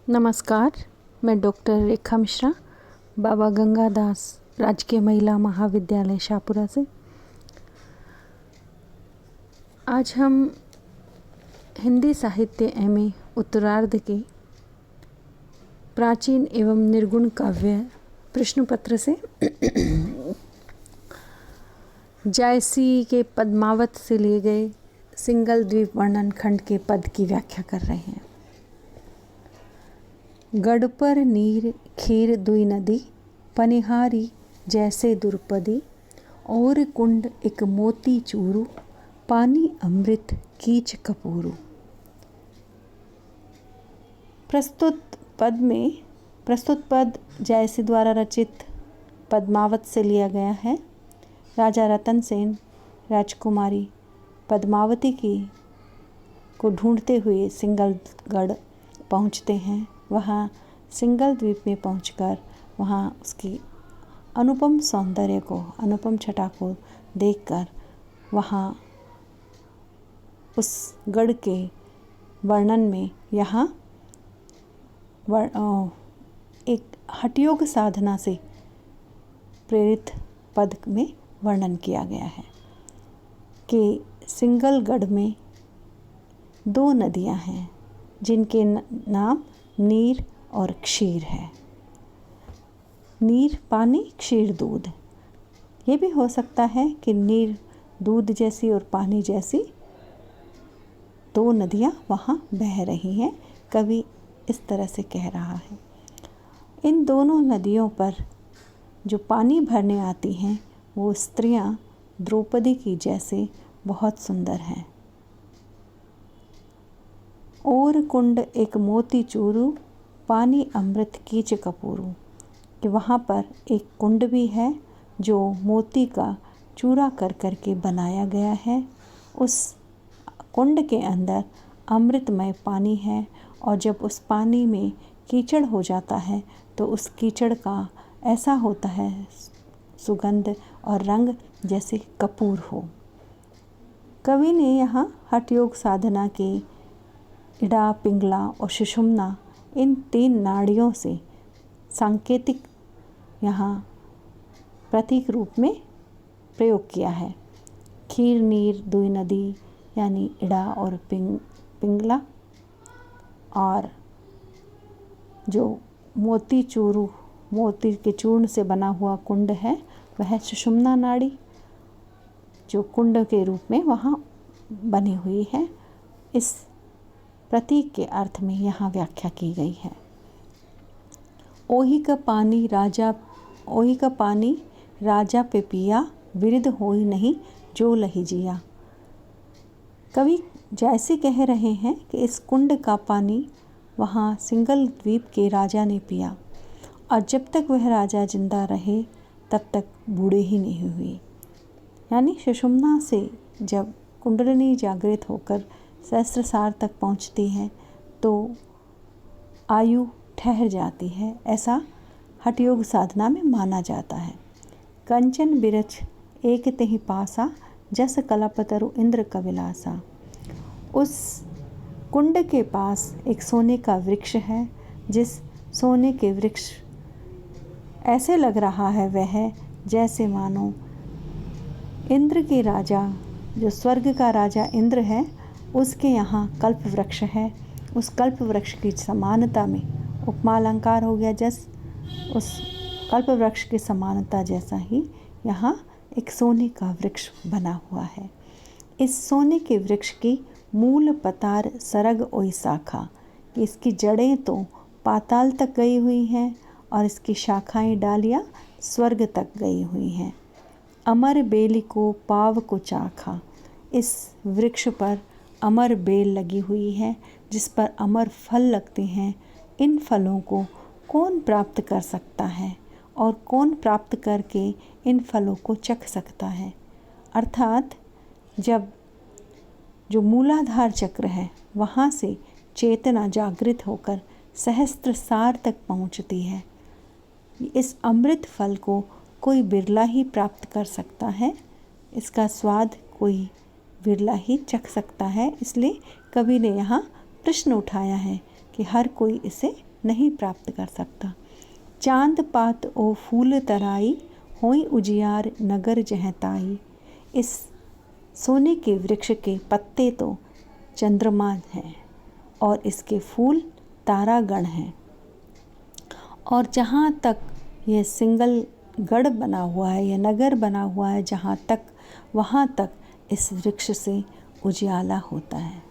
नमस्कार, मैं डॉक्टर रेखा मिश्रा, बाबा गंगादास राजकीय महिला महाविद्यालय शाहपुरा से। आज हम हिंदी साहित्य एमए उत्तरार्ध के प्राचीन एवं निर्गुण काव्य प्रश्न पत्र से जायसी के पद्मावत से लिए गए सिंगल द्वीप वर्णन खंड के पद की व्याख्या कर रहे हैं। गढ़ पर नीर खीर दुई नदी, पनिहारी जैसे दुर्पदी, और कुंड एक मोती चूरू, पानी अमृत कीच कपूरू। प्रस्तुत पद जायसी द्वारा रचित पद्मावत से लिया गया है। राजा रतन सेन राजकुमारी पद्मावती को ढूंढते हुए सिंगलगढ़ पहुंचते हैं। वहाँ सिंगल द्वीप में पहुंचकर वहाँ उसकी अनुपम सौंदर्य को, अनुपम छटा को देखकर वहाँ उस गढ़ के वर्णन में यहाँ एक हठयोग साधना से प्रेरित पद में वर्णन किया गया है कि सिंगलगढ़ में दो नदियाँ हैं जिनके नाम नीर और क्षीर है। नीर पानी, क्षीर दूध। ये भी हो सकता है कि नीर दूध जैसी और पानी जैसी दो नदियाँ वहाँ बह रही हैं। कवि इस तरह से कह रहा है। इन दोनों नदियों पर जो पानी भरने आती हैं वो स्त्रियाँ द्रौपदी की जैसे बहुत सुंदर हैं। और कुंड एक मोती चूरू, पानी अमृत कीच कपूरू, कि वहाँ पर एक कुंड भी है जो मोती का चूरा कर के बनाया गया है। उस कुंड के अंदर अमृतमय पानी है और जब उस पानी में कीचड़ हो जाता है तो उस कीचड़ का ऐसा होता है सुगंध और रंग जैसे कपूर हो। कवि ने यहाँ हठयोग साधना के इड़ा, पिंगला और सुषुम्ना इन तीन नाड़ियों से सांकेतिक यहाँ प्रतीक रूप में प्रयोग किया है। खीर नीर दुई नदी यानी इड़ा और पिंगला, और जो मोती के चूर्ण से बना हुआ कुंड है वह सुषुम्ना नाड़ी जो कुंड के रूप में वहाँ बनी हुई है। इस प्रतीक के अर्थ में यहाँ व्याख्या की गई है। ओही का पानी राजा पे पिया, विरिध होई नहीं जो लही जिया। कवि जैसे कह रहे हैं कि इस कुंड का पानी वहाँ सिंगल द्वीप के राजा ने पिया और जब तक वह राजा जिंदा रहे तब तक बूढ़े ही नहीं हुए। यानी सुषुम्ना से जब कुंडलिनी जागृत होकर सहस्त्रसार तक पहुँचती है तो आयु ठहर जाती है, ऐसा हठयोग साधना में माना जाता है। कंचन बिरछ एक तेहि पासा, जस कलपतरु इंद्र कविलासा। उस कुंड के पास एक सोने का वृक्ष है, जिस सोने के वृक्ष ऐसे लग रहा है वह जैसे मानो इंद्र के राजा, जो स्वर्ग का राजा इंद्र है, उसके यहाँ कल्प वृक्ष है। उस कल्प वृक्ष की समानता में उपमा अलंकार हो गया। जस उस कल्प वृक्ष की समानता जैसा ही यहाँ एक सोने का वृक्ष बना हुआ है। इस सोने के वृक्ष की मूल पतार सरग ओई शाखा, कि इसकी जड़ें तो पाताल तक गई हुई हैं और इसकी शाखाएं डालियाँ स्वर्ग तक गई हुई हैं। अमर बेली को पाव को चाखा, इस वृक्ष पर अमर बेल लगी हुई है जिस पर अमर फल लगते हैं। इन फलों को कौन प्राप्त कर सकता है और कौन प्राप्त करके इन फलों को चख सकता है। अर्थात जब जो मूलाधार चक्र है वहाँ से चेतना जागृत होकर सहस्त्रसार तक पहुँचती है। इस अमृत फल को कोई बिरला ही प्राप्त कर सकता है, इसका स्वाद कोई बिरला ही चख सकता है। इसलिए कवि ने यहाँ प्रश्न उठाया है कि हर कोई इसे नहीं प्राप्त कर सकता। चांद पात ओ फूल तराई, होई उजियार नगर जहताई। इस सोने के वृक्ष के पत्ते तो चंद्रमा हैं और इसके फूल तारागण हैं। और जहाँ तक यह सिंगल गढ़ बना हुआ है, यह नगर बना हुआ है, जहाँ तक वहाँ तक इस वृक्ष से उजियाला होता है।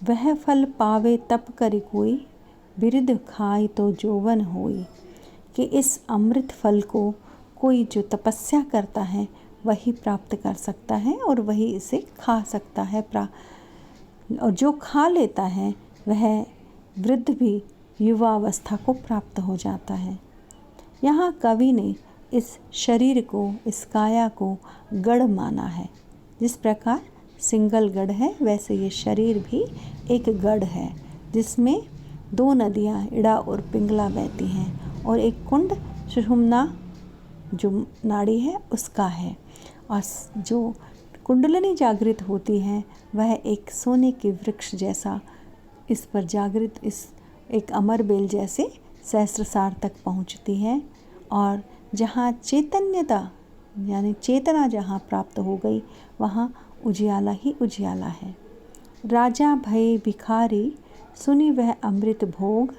वह फल पावे तप करि कोई, बिरध खाई तो जोवन होई। कि इस अमृत फल को कोई जो तपस्या करता है वही प्राप्त कर सकता है और वही इसे खा सकता है। और जो खा लेता है वह वृद्ध भी युवावस्था को प्राप्त हो जाता है। यहाँ कवि ने इस शरीर को, इस काया को गढ़ माना है। जिस प्रकार सिंगल गढ़ है, वैसे ये शरीर भी एक गढ़ है जिसमें 2 नदियाँ इड़ा और पिंगला बहती हैं और एक कुंड सुषुम्ना जो नाड़ी है उसका है। और जो कुंडलिनी जागृत होती है वह एक सोने के वृक्ष जैसा इस पर जागृत, इस एक अमर बेल जैसे सहस्त्रसार तक पहुँचती है। और जहाँ चैतन्यता यानी चेतना जहाँ प्राप्त हो गई वहाँ उजियाला ही उजियाला है। राजा भय भिखारी, सुनी वह अमृत भोग।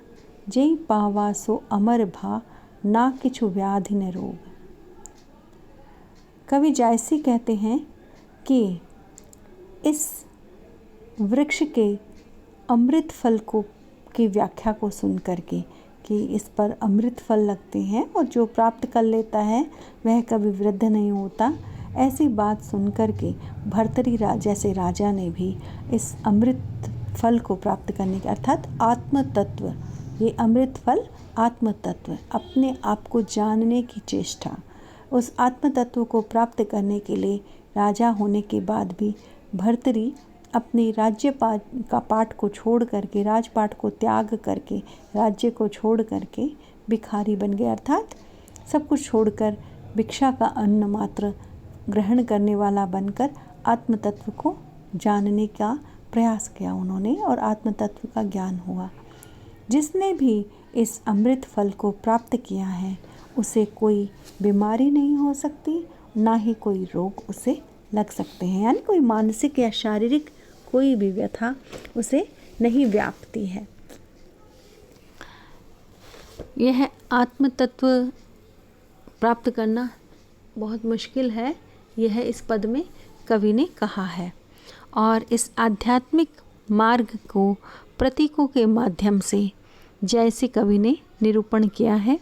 जेई पावा सो अमर भा, ना किछु व्याधि न रोग। कवि जायसी कहते हैं कि इस वृक्ष के अमृत फल को की व्याख्या को सुन करके कि इस पर अमृत फल लगते हैं और जो प्राप्त कर लेता है वह कभी वृद्ध नहीं होता, ऐसी बात सुन करके भर्तरी जैसे राजा ने भी इस अमृत फल को प्राप्त करने के अर्थात आत्म तत्व, ये अमृत फल आत्म तत्व, अपने आप को जानने की चेष्टा, उस आत्म तत्व को प्राप्त करने के लिए राजा होने के बाद भी भर्तरी अपने राज्य का पाठ को छोड़ करके, राजपाट को त्याग करके, राज्य को छोड़ करके भिखारी बन गए। अर्थात सब कुछ छोड़कर भिक्षा का अन्न मात्र ग्रहण करने वाला बनकर आत्म तत्व को जानने का प्रयास किया उन्होंने और आत्म तत्व का ज्ञान हुआ। जिसने भी इस अमृत फल को प्राप्त किया है उसे कोई बीमारी नहीं हो सकती, ना ही कोई रोग उसे लग सकते हैं, यानी कोई मानसिक या शारीरिक कोई भी व्यथा उसे नहीं व्यापती है। यह आत्म तत्व प्राप्त करना बहुत मुश्किल है, यह इस पद में कवि ने कहा है। और इस आध्यात्मिक मार्ग को प्रतीकों के माध्यम से जैसे कवि ने निरूपण किया है।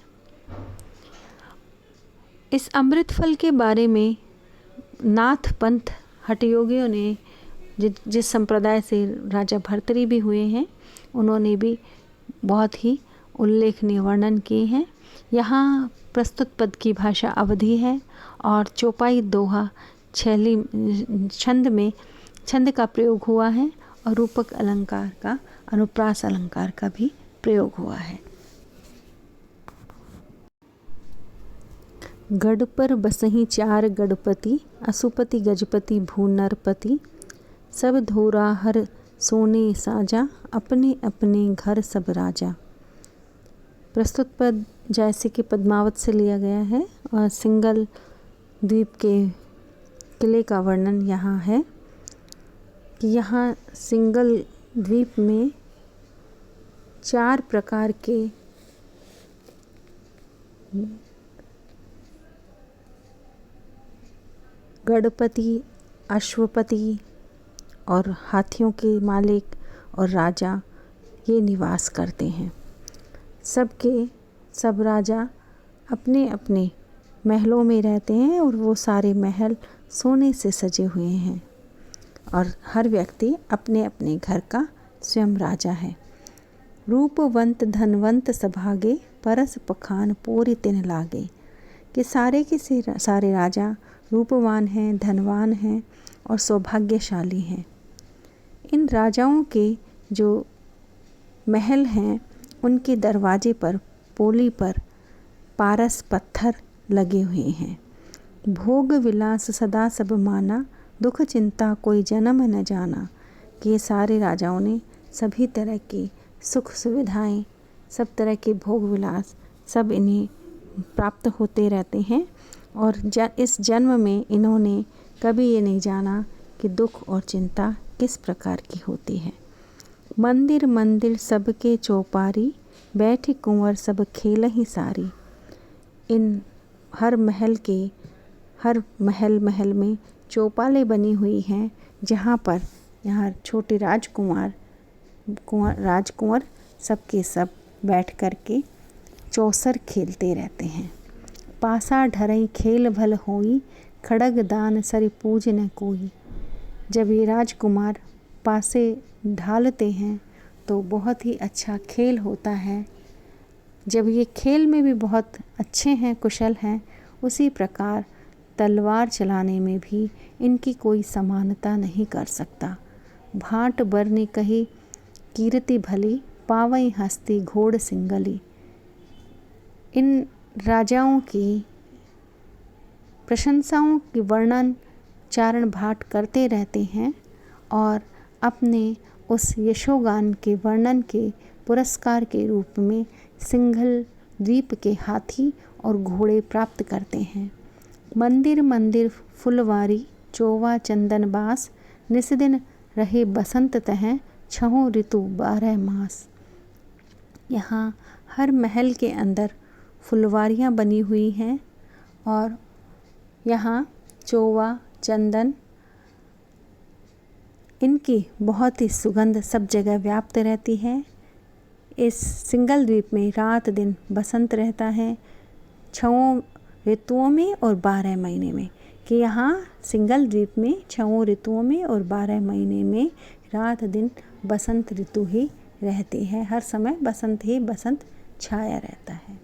इस अमृत फल के बारे में नाथ पंथ हठयोगियों ने जिस संप्रदाय से राजा भर्तरी भी हुए हैं उन्होंने भी बहुत ही उल्लेखनीय वर्णन किए हैं। यहाँ प्रस्तुत पद की भाषा अवधी है और चौपाई दोहा छैली छंद का प्रयोग हुआ है और रूपक अलंकार का, अनुप्रास अलंकार का भी प्रयोग हुआ है। गढ़ पर बसहीं 4 गढ़पति, असुपति गजपति भू नरपति। सब धोरा हर सोने साजा, अपने अपने घर सब राजा। प्रस्तुत पद जैसे कि पद्मावत से लिया गया है और सिंगल द्वीप के किले का वर्णन यहाँ है कि यहाँ सिंगल द्वीप में 4 प्रकार के गढ़पति, अश्वपति और हाथियों के मालिक और राजा ये निवास करते हैं। सब राजा अपने अपने महलों में रहते हैं और वो सारे महल सोने से सजे हुए हैं और हर व्यक्ति अपने अपने घर का स्वयं राजा है। रूपवंत धनवंत सभागे, परस पखान पोरि तिन लागे। कि सारे राजा रूपवान हैं, धनवान हैं और सौभाग्यशाली हैं। इन राजाओं के जो महल हैं उनके दरवाजे पर, पोली पर पारस पत्थर लगे हुए हैं। भोग विलास सदा सब माना, दुख चिंता कोई जन्म न जाना। कि ये सारे राजाओं ने सभी तरह के सुख सुविधाएं, सब तरह के भोग विलास सब इन्हें प्राप्त होते रहते हैं। और इस जन्म में इन्होंने कभी ये नहीं जाना कि दुख और चिंता किस प्रकार की होती है। मंदिर मंदिर सबके चौपारी, बैठी कुंवर सब खेल ही सारी। इन हर महल में चौपालें बनी हुई हैं, जहाँ पर यहाँ छोटे राजकुंवर सबके सब बैठ कर के चौसर खेलते रहते हैं। पासा ढरई खेल भल होई, खड़ग दान सरि पूज न कोई। जब ये राजकुमार पासे ढालते हैं तो बहुत ही अच्छा खेल होता है। जब ये खेल में भी बहुत अच्छे हैं, कुशल हैं, उसी प्रकार तलवार चलाने में भी इनकी कोई समानता नहीं कर सकता। भाट बरनी कही कीर्ति भली, पावई हस्ती घोड़ सिंगली। इन राजाओं की प्रशंसाओं की वर्णन चारण भाट करते रहते हैं और अपने उस यशोगान के वर्णन के पुरस्कार के रूप में सिंघल द्वीप के हाथी और घोड़े प्राप्त करते हैं। मंदिर मंदिर फुलवारी, चौवा चंदन बास। निस्दिन रहे बसंत तह, छहों ऋतु 12 मास। यहाँ हर महल के अंदर फुलवारियाँ बनी हुई हैं और यहाँ चौवा चंदन इनकी बहुत ही सुगंध सब जगह व्याप्त रहती है। इस सिंगल द्वीप में रात दिन बसंत रहता है, 6 ऋतुओं में और 12 महीने में। कि यहाँ सिंगल द्वीप में 6 ऋतुओं में और 12 महीने में रात दिन बसंत ऋतु ही रहती है। हर समय बसंत ही बसंत छाया रहता है।